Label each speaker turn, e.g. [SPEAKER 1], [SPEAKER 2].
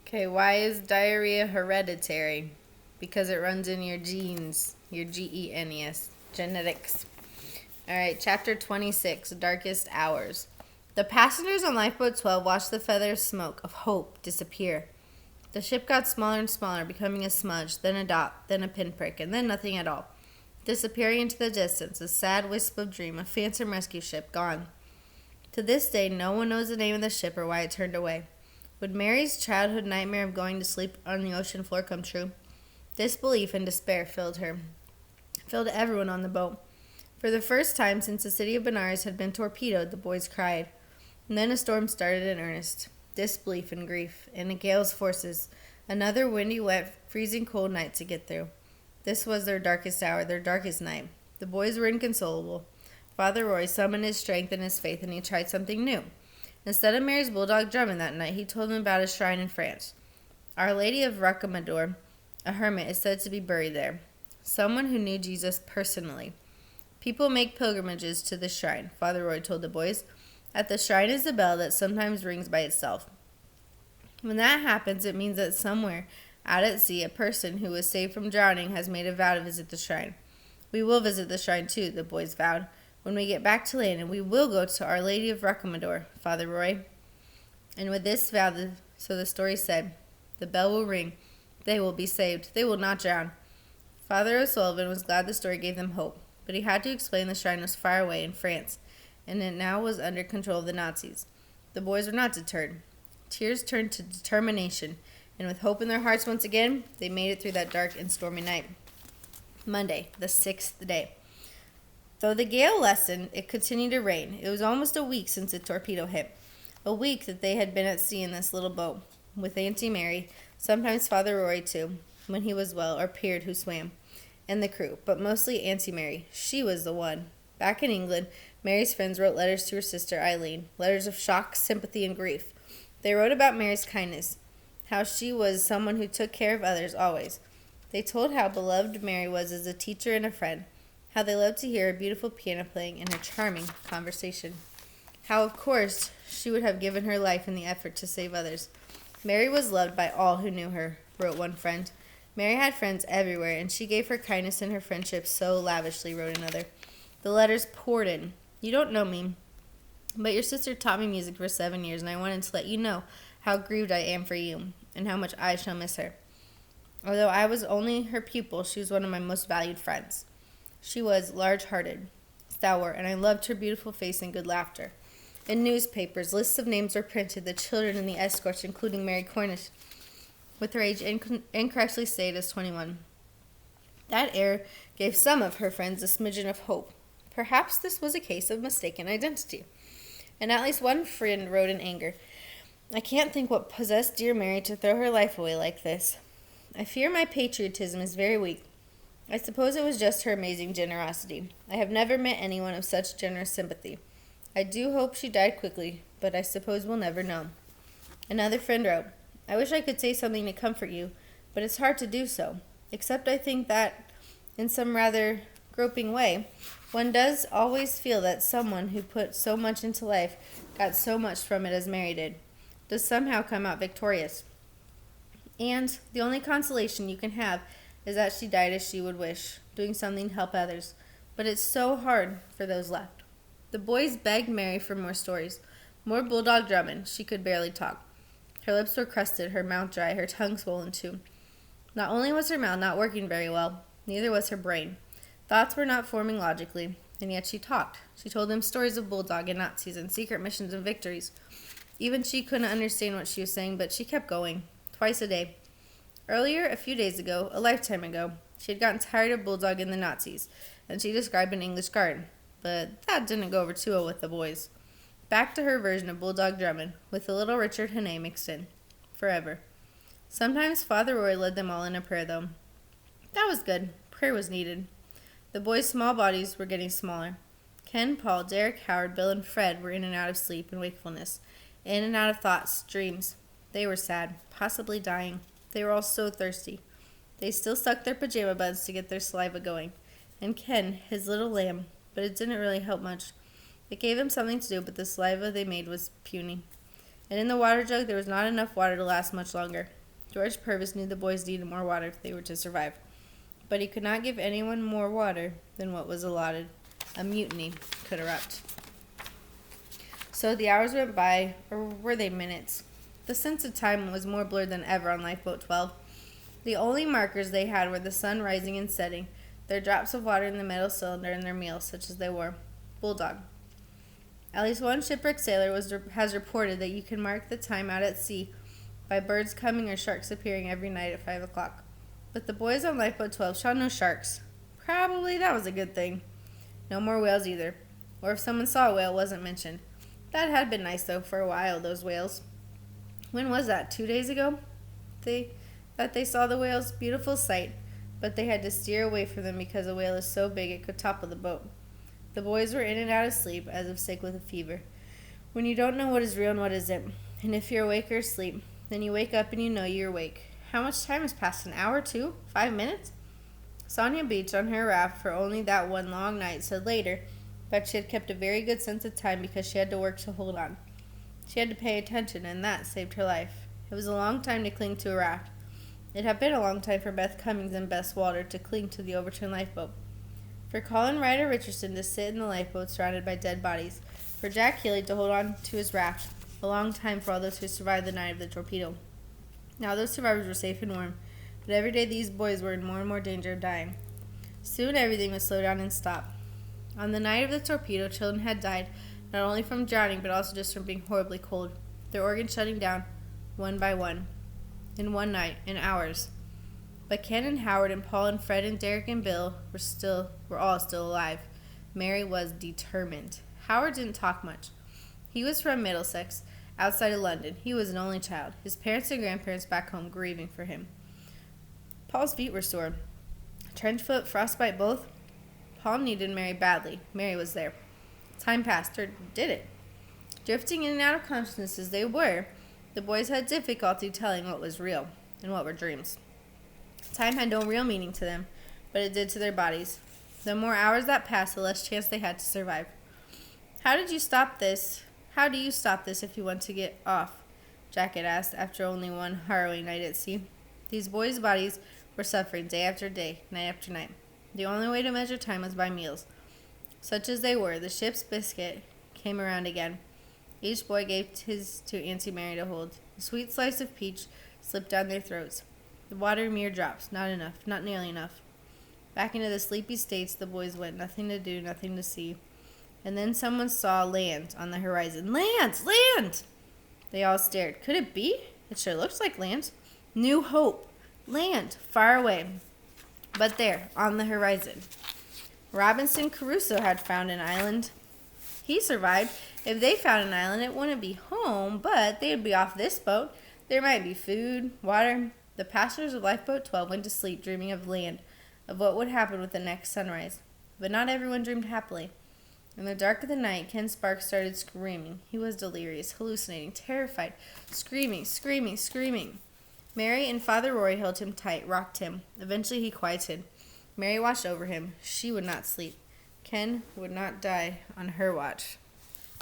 [SPEAKER 1] Okay, why is diarrhea hereditary? Because it runs in your genes, your genes, genetics. All right, chapter 26, Darkest Hours. The passengers on Lifeboat 12 watched the feathers smoke of hope disappear. The ship got smaller and smaller, becoming a smudge, then a dot, then a pinprick, and then nothing at all. Disappearing into the distance, a sad wisp of dream, a phantom rescue ship, gone. To this day, no one knows the name of the ship or why it turned away. Would Mary's childhood nightmare of going to sleep on the ocean floor come true? Disbelief and despair filled everyone on the boat. For the first time since the city of Benares had been torpedoed, the boys cried. And then a storm started in earnest. Disbelief and grief, and a gale's forces. Another windy, wet, freezing cold night to get through. This was their darkest hour, their darkest night. The boys were inconsolable. Father Roy summoned his strength and his faith, and he tried something new. Instead of Mary's bulldog drumming that night, he told them about a shrine in France. Our Lady of Rocamadour, a hermit, is said to be buried there. Someone who knew Jesus personally. People make pilgrimages to the shrine, Father Roy told the boys. At the shrine is a bell that sometimes rings by itself. When that happens, it means that somewhere out at sea, a person who was saved from drowning has made a vow to visit the shrine. We will visit the shrine too, the boys vowed, when we get back to land, and we will go to Our Lady of Rocamadour, Father Roy. And with this vow, so the story said, the bell will ring. They will be saved. They will not drown. Father O'Sullivan was glad the story gave them hope, but he had to explain the shrine was far away in France, and it now was under control of the Nazis. The boys were not deterred. Tears turned to determination, and with hope in their hearts once again, they made it through that dark and stormy night. Monday, the 6th day. Though the gale lessened, it continued to rain. It was almost a week since the torpedo hit. A week that they had been at sea in this little boat, with Auntie Mary, sometimes Father Roy too, when he was well, or Peard who swam, and the crew, but mostly Auntie Mary. She was the one. Back in England, Mary's friends wrote letters to her sister Eileen, letters of shock, sympathy, and grief. They wrote about Mary's kindness, how she was someone who took care of others always. They told how beloved Mary was as a teacher and a friend, how they loved to hear her beautiful piano playing and her charming conversation, how, of course, she would have given her life in the effort to save others. Mary was loved by all who knew her, wrote one friend. Mary had friends everywhere, and she gave her kindness and her friendship so lavishly, wrote another. The letters poured in. You don't know me, but your sister taught me music for 7 years, and I wanted to let you know how grieved I am for you, and how much I shall miss her. Although I was only her pupil, she was one of my most valued friends. She was large-hearted, stalwart, and I loved her beautiful face and good laughter. In newspapers, lists of names were printed, the children and the escorts, including Mary Cornish, with her age incorrectly stated as 21. That air gave some of her friends a smidgen of hope. Perhaps this was a case of mistaken identity. And at least one friend wrote in anger, I can't think what possessed dear Mary to throw her life away like this. I fear my patriotism is very weak. I suppose it was just her amazing generosity. I have never met anyone of such generous sympathy. I do hope she died quickly, but I suppose we'll never know. Another friend wrote, I wish I could say something to comfort you, but it's hard to do so, except I think that, in some rather groping way, one does always feel that someone who put so much into life got so much from it as Mary did, does somehow come out victorious. And the only consolation you can have is that she died as she would wish, doing something to help others. But it's so hard for those left. The boys begged Mary for more stories, more bulldog drumming. She could barely talk. Her lips were crusted, her mouth dry, her tongue swollen too. Not only was her mouth not working very well, neither was her brain. Thoughts were not forming logically, and yet she talked. She told them stories of bulldog and Nazis and secret missions and victories. Even she couldn't understand what she was saying, but she kept going, twice a day. Earlier, a few days ago, a lifetime ago, she had gotten tired of bulldog and the Nazis, and she described an English garden. But that didn't go over too well with the boys. Back to her version of bulldog drumming, with a little Richard Hannay mixed in. Forever. Sometimes Father Roy led them all in a prayer, though. That was good. Prayer was needed. The boys' small bodies were getting smaller. Ken, Paul, Derek, Howard, Bill, and Fred were in and out of sleep and wakefulness, in and out of thoughts, dreams. They were sad, possibly dying. They were all so thirsty. They still sucked their pajama buds to get their saliva going. And Ken, his little lamb, but it didn't really help much. It gave him something to do, but the saliva they made was puny. And in the water jug there was not enough water to last much longer. George Purvis knew the boys needed more water if they were to survive, but he could not give anyone more water than what was allotted. A mutiny could erupt. So the hours went by, or were they minutes? The sense of time was more blurred than ever on Lifeboat 12. The only markers they had were the sun rising and setting, their drops of water in the metal cylinder, and their meals, such as they were. Bulldog. At least one shipwrecked sailor has reported that you can mark the time out at sea by birds coming or sharks appearing every night at 5 o'clock. But the boys on Lifeboat 12 saw no sharks. Probably that was a good thing. No more whales either. Or if someone saw a whale, it wasn't mentioned. That had been nice, though, for a while, those whales. When was that? 2 days ago? That they saw the whales? Beautiful sight. But they had to steer away from them because a whale is so big it could topple the boat. The boys were in and out of sleep, as if sick with a fever. When you don't know what is real and what isn't, and if you're awake or asleep, then you wake up and you know you're awake. How much time has passed? An hour, 2? 5 minutes? Sonia Beach, on her raft for only that one long night, said later that she had kept a very good sense of time because she had to work to hold on. She had to pay attention, and that saved her life. It was a long time to cling to a raft. It had been a long time for Beth Cummings and Bess Walter to cling to the overturned lifeboat. For Colin Ryder Richardson to sit in the lifeboat surrounded by dead bodies. For Jack Healy to hold on to his raft. A long time for all those who survived the night of the torpedo. Now those survivors were safe and warm, but every day these boys were in more and more danger of dying. Soon everything would slow down and stop. On the night of the torpedo, children had died, not only from drowning, but also just from being horribly cold, their organs shutting down, one by one, in one night, in hours. But Ken and Howard and Paul and Fred and Derek and Bill were all still alive. Mary was determined. Howard didn't talk much. He was from Middlesex, outside of London. He was an only child, his parents and grandparents back home grieving for him. Paul's feet were sore. Trench foot, frostbite, both. Paul needed Mary badly. Mary was there. Time passed, or did it? Drifting in and out of consciousness as they were, the boys had difficulty telling what was real and what were dreams. Time had no real meaning to them, but it did to their bodies. The more hours that passed, the less chance they had to survive. How do you stop this if you want to get off? Jack had asked after only one harrowing night at sea. These boys' bodies were suffering day after day, night after night. The only way to measure time was by meals. Such as they were, the ship's biscuit came around again. Each boy gave his to Auntie Mary to hold. A sweet slice of peach slipped down their throats. The water mere drops, not enough, not nearly enough. Back into the sleepy states the boys went, nothing to do, nothing to see. And then someone saw land on the horizon. Land! Land! They all stared. Could it be? It sure looks like land. New Hope. Land, far away. But there, on the horizon. Robinson Crusoe had found an island. He survived. If they found an island, it wouldn't be home, but they'd be off this boat. There might be food, water. The passengers of Lifeboat 12 went to sleep dreaming of land, of what would happen with the next sunrise. But not everyone dreamed happily. In the dark of the night, Ken Sparks started screaming. He was delirious, hallucinating, terrified, screaming, screaming, screaming. Mary and Father Roy held him tight, rocked him. Eventually he quieted. Mary watched over him. She would not sleep. Ken would not die on her watch.